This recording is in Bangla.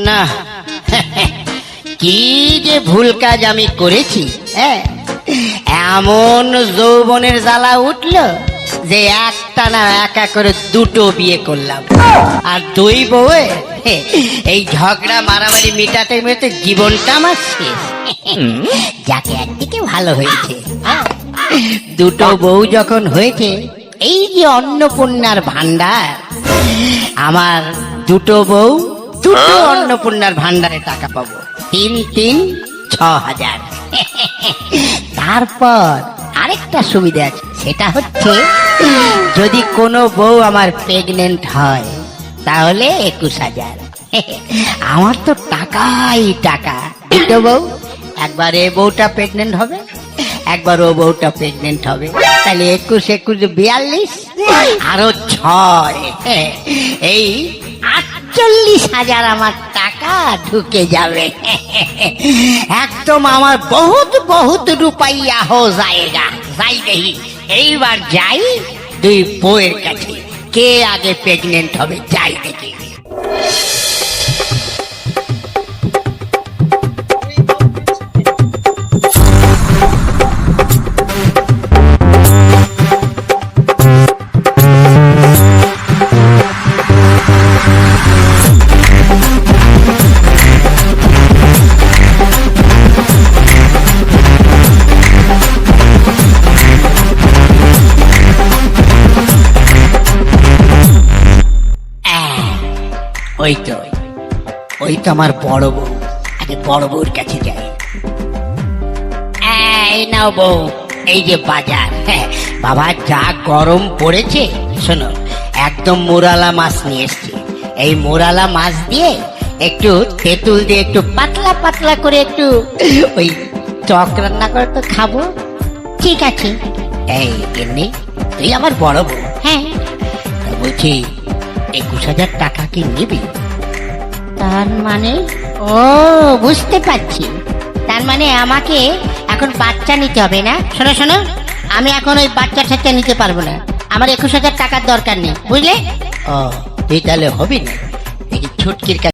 না কি যে ভুল কাজ আমি করেছি। হ্যাঁ, এমন যৌবনের জ্বালা উঠলো যে একটা না একা করে দুটো বিয়ে করলাম, আর দুই বউয়ে এই ঝগড়া মারামারি মেটাতে মেটাতে জীবনটা আমার শেষ। যাকে একদিকে ভালো হয়েছে, দুটো বউ যখন হয়েছে, এই যে অন্নপূর্ণার ভান্ডার, আমার দুটো বউ দুটো অন্নপূর্ণার ভান্ডারে টাকা পাবো 3-3-6,000। তারপর আরেকটা সুবিধা আছে, সেটা হচ্ছে যদি কোনো বউ আমার প্রেগনেন্ট হয় তাহলে 21,000। আমার তো টাকাই টাকা। দুটো বউ, একবার এ বউটা প্রেগনেন্ট হবে, একবার ও বউটা প্রেগনেন্ট হবে, তাহলে 21-21-42 আরো 6, এই 48,000 আমার টাকা ঢুকে যাবে। একদম আমার বহুত বহুত রুপাইয়া হো যায়গা। যাই দেখি, এইবার যাই দুই বউয়ের কাছে, কে আগে প্রেগনেন্ট হবে, যাই দেখি। ওই তো আমার বড় বউ। আগে বড় বউর কাছে যাই। এই নাও বউ, এই যে বাজার। বাবা যা গরম পড়েছে, শোনো, একদম মোরালা মাছ নিয়ে এসছি। এই মোরালা মাছ দিয়ে একটু তেঁতুল দিয়ে একটু পাতলা পাতলা করে একটু ওই টক রান্না করে তো খাবো। ঠিক আছে। এই এমনি তুই আমার বড় বউ। হ্যাঁ, বলছি 21,000 টাকা কি নিবি? তার মানে, ও বুঝতে পারছি, তার মানে আমাকে এখন বাচ্চা নিতে হবে না? শোনো শোনো, আমি এখন ওই বাচ্চা ঠাচ্চা নিতে পারবো না, আমার 21,000 টাকার দরকার নেই, বুঝলে? ও, তুই তাহলে হবি না, দেখি ছুটকির